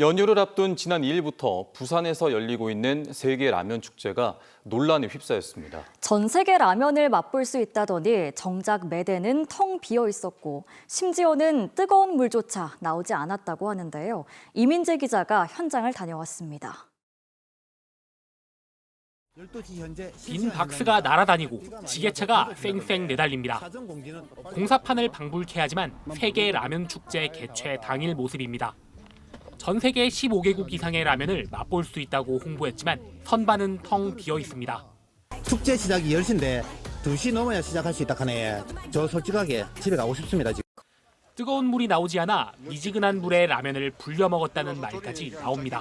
연휴를 앞둔 지난 2일부터 부산에서 열리고 있는 세계 라면 축제가 논란에 휩싸였습니다. 전 세계 라면을 맛볼 수 있다더니 정작 매대는 텅 비어 있었고 심지어는 뜨거운 물조차 나오지 않았다고 하는데요. 이민재 기자가 현장을 다녀왔습니다. 빈 박스가 날아다니고 지게차가 쌩쌩 내달립니다. 공사판을 방불케 하지만 세계 라면 축제 개최 당일 모습입니다. 전 세계 15개국 이상의 라면을 맛볼 수 있다고 홍보했지만 선반은 텅 비어 있습니다. 축제 시작이 10시인데 2시 넘어야 시작할 수 있다 하네. 저 솔직하게 집에 가고 싶습니다. 지금. 뜨거운 물이 나오지 않아 미지근한 물에 라면을 불려 먹었다는 말까지 나옵니다.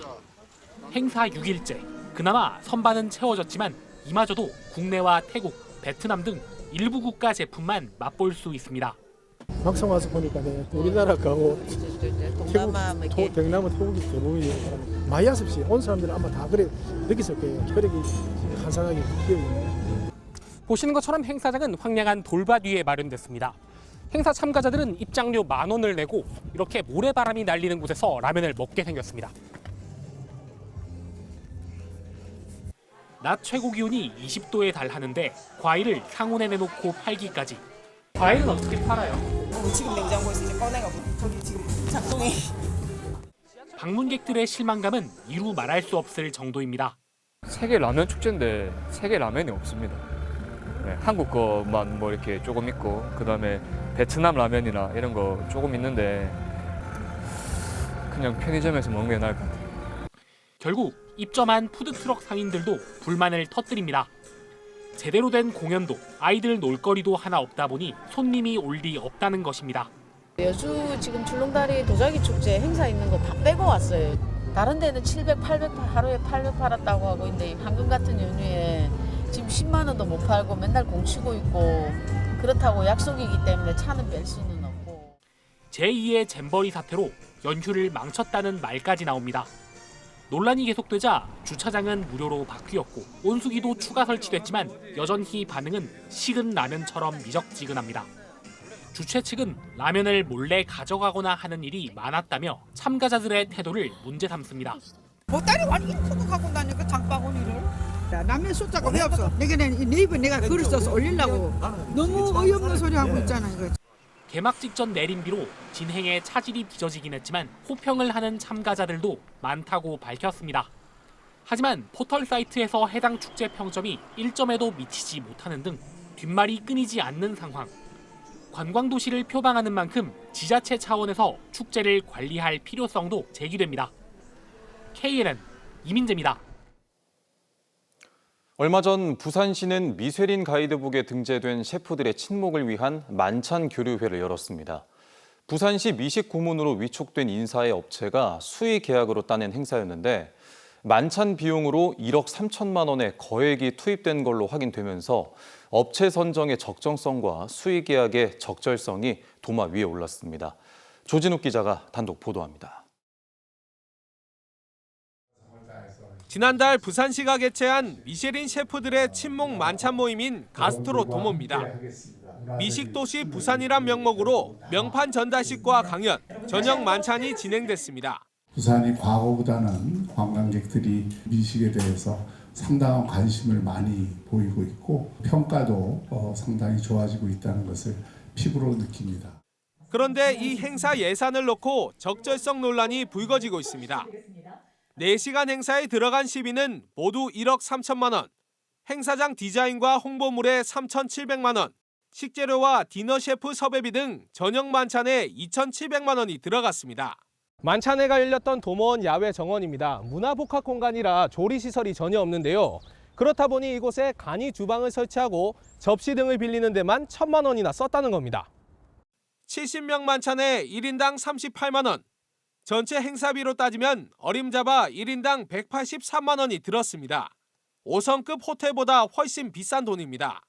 행사 6일째, 그나마 선반은 채워졌지만 이마저도 국내와 태국, 베트남 등 일부 국가 제품만 맛볼 수 있습니다. 막상 와서 보니까 우리나라 가고 태국, 동남아, 태국이 대부분이 마이야스 없이 온 사람들은 아마 다 그래 느꼈을 거예요. 혈액이 한산하게 기어있는. 보시는 것처럼 행사장은 황량한 돌밭 위에 마련됐습니다. 행사 참가자들은 입장료 10,000원을 내고 이렇게 모래바람이 날리는 곳에서 라면을 먹게 생겼습니다. 낮 최고 기온이 20도에 달하는데 과일을 상온에 내놓고 팔기까지. 과일은 어떻게 팔아요? 지금 냉장고에서 이제 꺼내가고 저기 지금 작동해. 방문객들의 실망감은 이루 말할 수 없을 정도입니다. 세계 라면 축제인데 세계 라면이 없습니다. 네, 한국 거만 뭐 이렇게 조금 있고 그다음에 베트남 라면이나 이런 거 조금 있는데 그냥 편의점에서 먹는 게 나을 것 같아요. 결국 입점한 푸드트럭 상인들도 불만을 터뜨립니다. 제대로 된 공연도 아이들 놀거리도 하나 없다 보니 손님이 올 리 없다는 것입니다. 여주 지금 출렁다리 도자기 축제 행사 있는 거 다 빼고 왔어요. 다른 데는 700, 800 하루에 800 팔았다고 하고 있는데 방금 같은 연휴에 지금 10만 원도 못 팔고 맨날 공치고 있고 그렇다고 약속이기 때문에 차는 뺄 수는 없고. 제2의 잼버리 사태로 연휴를 망쳤다는 말까지 나옵니다. 논란이 계속되자 주차장은 무료로 바뀌었고 온수기도 추가 설치됐지만 여전히 반응은 식은 라면처럼 미적지근합니다. 주최 측은 라면을 몰래 가져가거나 하는 일이 많았다며 참가자들의 태도를 문제 삼습니다. 보따리 완전 크고 갖고 다니까 장바구니를. 라면 숫자가 왜 없어? 내게는 네이버 내가 글을 써서 올리려고 너무 어이없는 소리 하고 있잖아 이거. 개막 직전 내린 비로 진행에 차질이 빚어지긴 했지만 호평을 하는 참가자들도 많다고 밝혔습니다. 하지만 포털 사이트에서 해당 축제 평점이 1점에도 미치지 못하는 등 뒷말이 끊이지 않는 상황. 관광도시를 표방하는 만큼 지자체 차원에서 축제를 관리할 필요성도 제기됩니다. KNN 이민재입니다. 얼마 전 부산시는 미쉐린 가이드북에 등재된 셰프들의 친목을 위한 만찬 교류회를 열었습니다. 부산시 미식 고문으로 위촉된 인사의 업체가 수의 계약으로 따낸 행사였는데 만찬 비용으로 1억 3천만 원의 거액이 투입된 걸로 확인되면서 업체 선정의 적정성과 수의 계약의 적절성이 도마 위에 올랐습니다. 조진욱 기자가 단독 보도합니다. 지난달 부산시가 개최한 미쉐린 셰프들의 친목 만찬 모임인 가스트로 도모입니다. 미식도시 부산이란 명목으로 명판 전달식과 강연, 저녁 만찬이 진행됐습니다. 부산이 과거보다는 관광객들이 미식에 대해서 상당한 관심을 많이 보이고 있고 평가도 상당히 좋아지고 있다는 것을 피부로 느낍니다. 그런데 이 행사 예산을 놓고 적절성 논란이 불거지고 있습니다. 4시간 행사에 들어간 시비는 모두 1억 3천만 원, 행사장 디자인과 홍보물에 3,700만 원, 식재료와 디너 셰프 섭외비 등 저녁 만찬에 2,700만 원이 들어갔습니다. 만찬회가 열렸던 도모원 야외 정원입니다. 문화복합 공간이라 조리시설이 전혀 없는데요. 그렇다 보니 이곳에 간이 주방을 설치하고 접시 등을 빌리는 데만 1,000만 원이나 썼다는 겁니다. 70명 만찬에 1인당 38만 원, 전체 행사비로 따지면 어림잡아 1인당 183만 원이 들었습니다. 5성급 호텔보다 훨씬 비싼 돈입니다.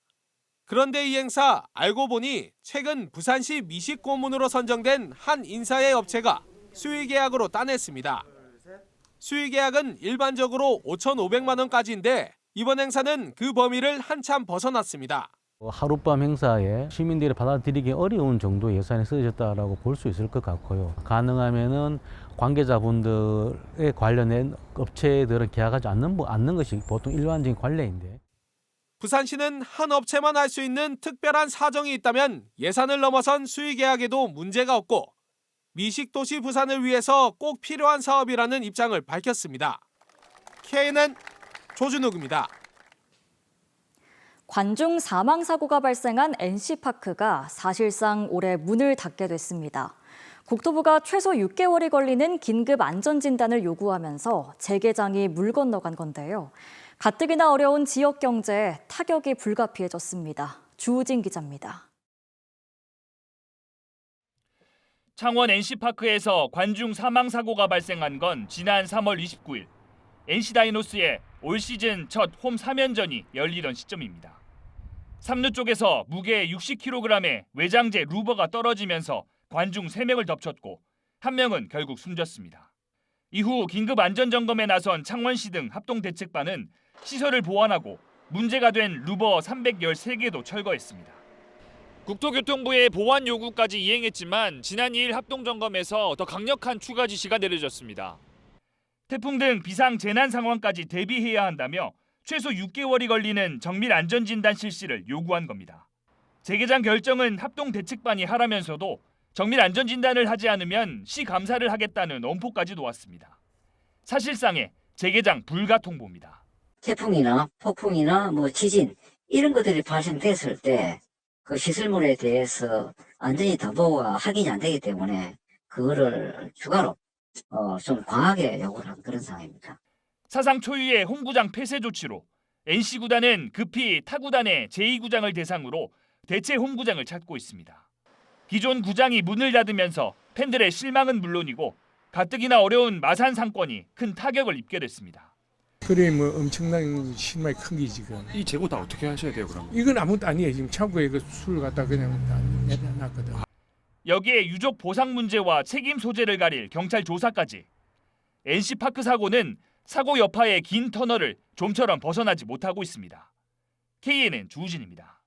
그런데 이 행사 알고 보니 최근 부산시 미식 고문으로 선정된 한 인사의 업체가 수의 계약으로 따냈습니다. 수의 계약은 일반적으로 5,500만 원까지인데 이번 행사는 그 범위를 한참 벗어났습니다. 하룻밤 행사에 시민들이 받아들이기 어려운 정도의 예산이 쓰여졌다라고 볼 수 있을 것 같고요. 가능하면은 관계자분들에 관련된 업체들은 계약하지 않는 것이 보통 일반적인 관례인데. 부산시는 한 업체만 할 수 있는 특별한 사정이 있다면 예산을 넘어선 수의 계약에도 문제가 없고 미식도시 부산을 위해서 꼭 필요한 사업이라는 입장을 밝혔습니다. KNN 조준욱입니다. 관중 사망 사고가 발생한 NC파크가 사실상 올해 문을 닫게 됐습니다. 국토부가 최소 6개월이 걸리는 긴급 안전진단을 요구하면서 재개장이 물 건너간 건데요. 가뜩이나 어려운 지역 경제에 타격이 불가피해졌습니다. 주우진 기자입니다. 창원 NC파크에서 관중 사망 사고가 발생한 건 지난 3월 29일. NC다이노스의 올 시즌 첫 홈 3연전이 열리던 시점입니다. 3루 쪽에서 무게 60kg의 외장재 루버가 떨어지면서 관중 3명을 덮쳤고 1명은 결국 숨졌습니다. 이후 긴급 안전점검에 나선 창원시 등 합동대책반은 시설을 보완하고 문제가 된 루버 313개도 철거했습니다. 국토교통부의 보완 요구까지 이행했지만 지난 2일 합동점검에서 더 강력한 추가 지시가 내려졌습니다. 태풍 등 비상 재난 상황까지 대비해야 한다며 최소 6개월이 걸리는 정밀 안전진단 실시를 요구한 겁니다. 재개장 결정은 합동대책반이 하라면서도 정밀 안전진단을 하지 않으면 시 감사를 하겠다는 엄포까지 놓았습니다. 사실상의 재개장 불가 통보입니다. 태풍이나 폭풍이나 지진 이런 것들이 발생됐을 때 그 시설물에 대해서 안전이 담보가 확인이 안 되기 때문에 그거를 추가로 좀 강하게 요구를 한 그런 상황입니다. 사상 초유의 홈구장 폐쇄 조치로 NC구단은 급히 타구단의 제2구장을 대상으로 대체 홈구장을 찾고 있습니다. 기존 구장이 문을 닫으면서 팬들의 실망은 물론이고 가뜩이나 어려운 마산 상권이 큰 타격을 입게 됐습니다. 그래 엄청난 실망이 큰 게 지금. 이 재고 다 어떻게 하셔야 돼요 그럼? 이건 아무것도 아니에요. 지금 창고에 그 술 갖다 그냥 내놨거든. 여기에 유족 보상 문제와 책임 소재를 가릴 경찰 조사까지. NC파크 사고는 사고 여파의 긴 터널을 좀처럼 벗어나지 못하고 있습니다. KNN 주우진입니다.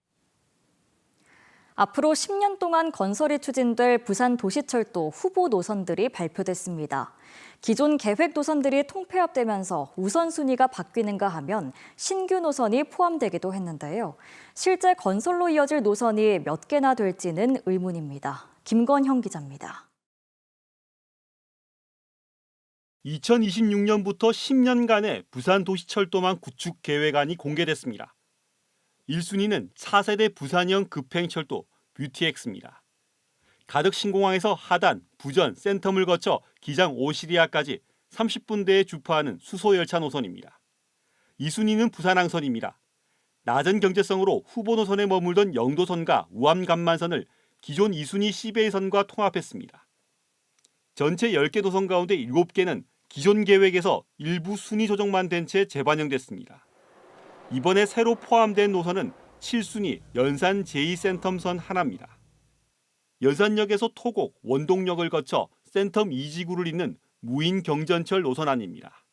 앞으로 10년 동안 건설이 추진될 부산도시철도 후보 노선들이 발표됐습니다. 기존 계획 노선들이 통폐합되면서 우선순위가 바뀌는가 하면 신규 노선이 포함되기도 했는데요. 실제 건설로 이어질 노선이 몇 개나 될지는 의문입니다. 김건형 기자입니다. 2026년부터 10년간의 부산도시철도망 구축 계획안이 공개됐습니다. 1순위는 4세대 부산형 급행철도 뷰티엑스입니다. 가덕 신공항에서 하단, 부전, 센텀을 거쳐 기장 오시리아까지 30분대에 주파하는 수소열차 노선입니다. 2순위는 부산항선입니다. 낮은 경제성으로 후보 노선에 머물던 영도선과 우암간만선을 기존 2순위 시베이선과 통합했습니다. 전체 10개 노선 가운데 7개는 기존 계획에서 일부 순위 조정만 된 채 재반영됐습니다. 이번에 새로 포함된 노선은 7순위 연산 제2센텀선 하나입니다. 연산역에서 토곡, 원동역을 거쳐 센텀 2지구를 잇는 무인 경전철 노선안입니다.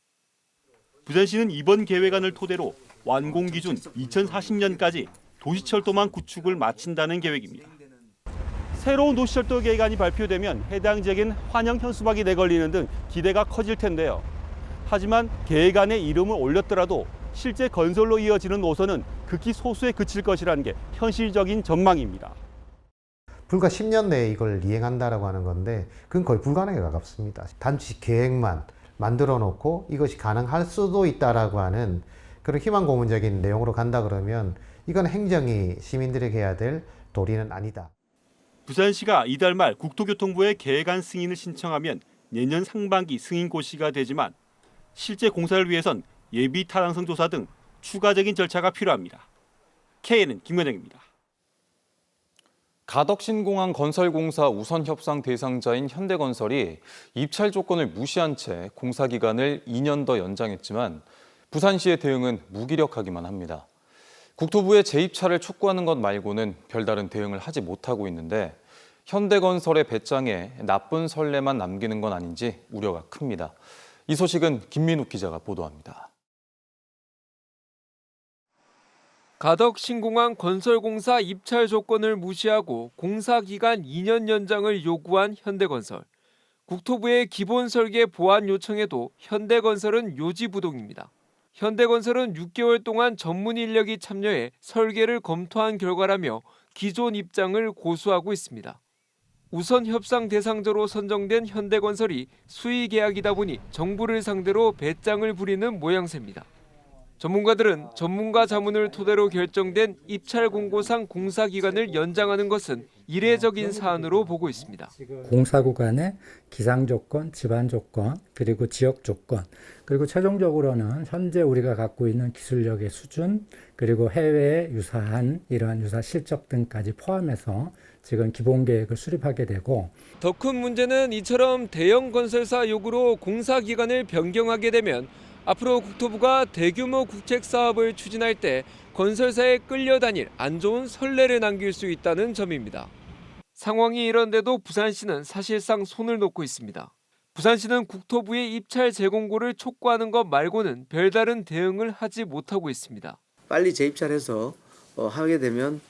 부산시는 이번 계획안을 토대로 완공 기준 2040년까지 도시철도망 구축을 마친다는 계획입니다. 새로운 도시철도 계획안이 발표되면 해당 지역엔 환영 현수막이 내걸리는 등 기대가 커질 텐데요. 하지만 계획안에 이름을 올렸더라도 실제 건설로 이어지는 노선은 극히 소수에 그칠 것이라는 게 현실적인 전망입니다. 불과 10년 내에 이걸 이행한다라고 하는 건데 그건 거의 불가능에 가깝습니다. 단지 계획만 만들어 놓고 이것이 가능할 수도 있다라고 하는 그런 희망 고문적인 내용으로 간다 그러면 이건 행정이 시민들에게 해야 될 도리는 아니다. 부산시가 이달 말 국토교통부에 계획안 승인을 신청하면 내년 상반기 승인 고시가 되지만 실제 공사를 위해선 예비 타당성 조사 등 추가적인 절차가 필요합니다. KNN 김건영입니다. 가덕 신공항 건설공사 우선 협상 대상자인 현대건설이 입찰 조건을 무시한 채 공사 기간을 2년 더 연장했지만 부산시의 대응은 무기력하기만 합니다. 국토부의 재입찰을 촉구하는 것 말고는 별다른 대응을 하지 못하고 있는데 현대건설의 배짱에 나쁜 선례만 남기는 건 아닌지 우려가 큽니다. 이 소식은 김민욱 기자가 보도합니다. 가덕 신공항 건설공사 입찰 조건을 무시하고 공사 기간 2년 연장을 요구한 현대건설. 국토부의 기본 설계 보완 요청에도 현대건설은 요지부동입니다. 현대건설은 6개월 동안 전문 인력이 참여해 설계를 검토한 결과라며 기존 입장을 고수하고 있습니다. 우선 협상 대상자로 선정된 현대건설이 수의 계약이다 보니 정부를 상대로 배짱을 부리는 모양새입니다. 전문가들은 전문가 자문을 토대로 결정된 입찰 공고상 공사 기간을 연장하는 것은 이례적인 사안으로 보고 있습니다. 공사 구간의 기상 조건, 집안 조건, 그리고 지역 조건, 그리고 최종적으로는 현재 우리가 갖고 있는 기술력의 수준, 그리고 해외에 유사한 이러한 유사 실적 등까지 포함해서 지금 기본 계획을 수립하게 되고, 더 큰 문제는 이처럼 대형 건설사 요구로 공사 기간을 변경하게 되면 앞으로 국토부가 대규모 국책 사업을 추진할 때 건설사에 끌려다닐 안 좋은 선례를 남길 수 있다는 점입니다. 상황이 이런데도 부산시는 사실상 손을 놓고 있습니다. 부산시는 국토부의 입찰 재공고를 촉구하는 것 말고는 별다른 대응을 하지 못하고 있습니다. 빨리 재입찰해서 하게 되면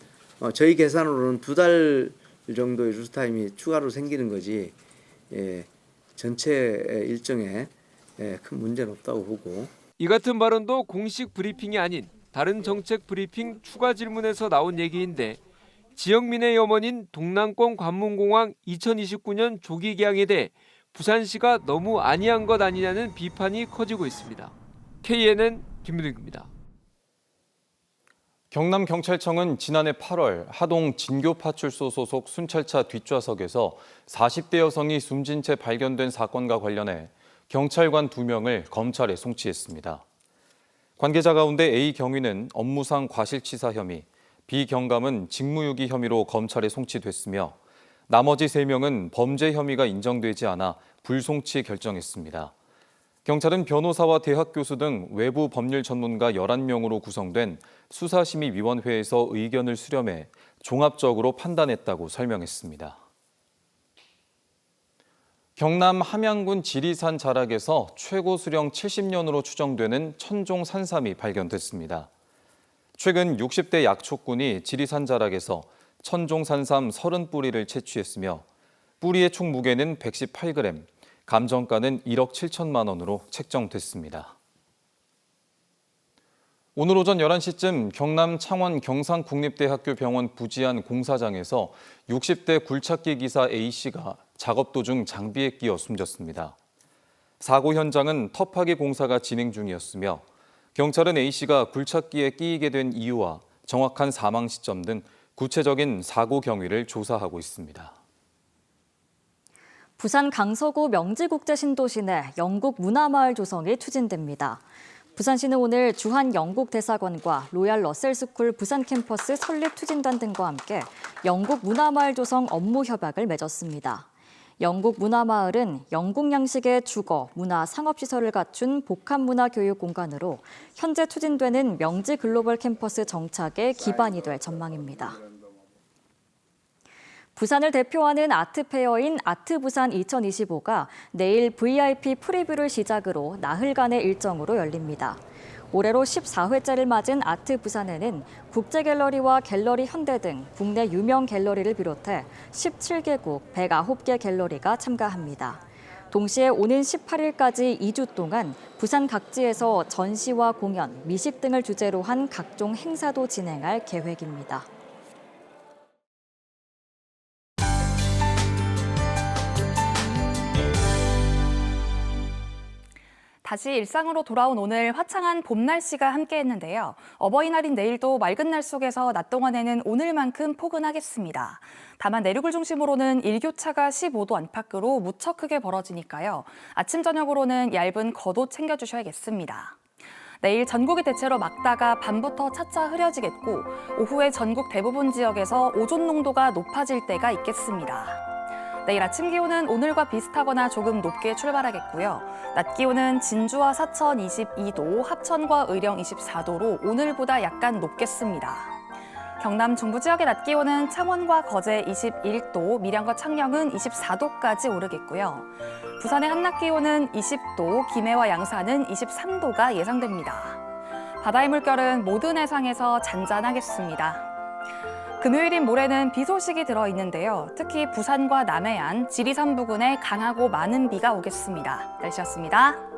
저희 계산으로는 2달 정도의 루스타임이 추가로 생기는 거지 전체 일정에 큰 문제는 없다고 보고. 이 같은 발언도 공식 브리핑이 아닌 다른 정책 브리핑 추가 질문에서 나온 얘기인데 지역민의 염원인 동남권 관문공항 2029년 조기 개항에 대해 부산시가 너무 안이한 것 아니냐는 비판이 커지고 있습니다. KNN 김민욱입니다. 경남경찰청은 지난해 8월 하동 진교파출소 소속 순찰차 뒷좌석에서 40대 여성이 숨진 채 발견된 사건과 관련해 경찰관 2명을 검찰에 송치했습니다. 관계자 가운데 A 경위는 업무상 과실치사 혐의, B 경감은 직무유기 혐의로 검찰에 송치됐으며 나머지 3명은 범죄 혐의가 인정되지 않아 불송치 결정했습니다. 경찰은 변호사와 대학 교수 등 외부 법률 전문가 11명으로 구성된 수사심의위원회에서 의견을 수렴해 종합적으로 판단했다고 설명했습니다. 경남 함양군 지리산 자락에서 최고 수령 70년으로 추정되는 천종 산삼이 발견됐습니다. 최근 60대 약초꾼이 지리산 자락에서 천종 산삼 30뿌리를 채취했으며 뿌리의 총 무게는 118g, 감정가는 1억 7천만 원으로 책정됐습니다. 오늘 오전 11시쯤 경남 창원 경상국립대학교 병원 부지안 공사장에서 60대 굴착기 기사 A씨가 작업 도중 장비에 끼어 숨졌습니다. 사고 현장은 터파기 공사가 진행 중이었으며 경찰은 A씨가 굴착기에 끼이게 된 이유와 정확한 사망 시점 등 구체적인 사고 경위를 조사하고 있습니다. 부산 강서구 명지국제신도시 내 영국 문화마을 조성이 추진됩니다. 부산시는 오늘 주한 영국 대사관과 로얄 러셀스쿨 부산 캠퍼스 설립 추진단 등과 함께 영국 문화마을 조성 업무 협약을 맺었습니다. 영국 문화마을은 영국 양식의 주거, 문화, 상업시설을 갖춘 복합문화 교육 공간으로 현재 추진되는 명지 글로벌 캠퍼스 정착의 기반이 될 전망입니다. 부산을 대표하는 아트페어인 아트부산 2025가 내일 VIP 프리뷰를 시작으로 나흘간의 일정으로 열립니다. 올해로 14회째를 맞은 아트부산에는 국제갤러리와 갤러리 현대 등 국내 유명 갤러리를 비롯해 17개국 109개 갤러리가 참가합니다. 동시에 오는 18일까지 2주 동안 부산 각지에서 전시와 공연, 미식 등을 주제로 한 각종 행사도 진행할 계획입니다. 다시 일상으로 돌아온 오늘 화창한 봄 날씨가 함께했는데요. 어버이날인 내일도 맑은 날 속에서 낮 동안에는 오늘만큼 포근하겠습니다. 다만 내륙을 중심으로는 일교차가 15도 안팎으로 무척 크게 벌어지니까요. 아침 저녁으로는 얇은 겉옷 챙겨주셔야겠습니다. 내일 전국이 대체로 맑다가 밤부터 차차 흐려지겠고 오후에 전국 대부분 지역에서 오존 농도가 높아질 때가 있겠습니다. 내일 아침 기온은 오늘과 비슷하거나 조금 높게 출발하겠고요. 낮 기온은 진주와 사천 22도, 합천과 의령 24도로 오늘보다 약간 높겠습니다. 경남 중부 지역의 낮 기온은 창원과 거제 21도, 밀양과 창녕은 24도까지 오르겠고요. 부산의 한낮 기온은 20도, 김해와 양산은 23도가 예상됩니다. 바다의 물결은 모든 해상에서 잔잔하겠습니다. 금요일인 모레는 비 소식이 들어있는데요. 특히 부산과 남해안, 지리산 부근에 강하고 많은 비가 오겠습니다. 날씨였습니다.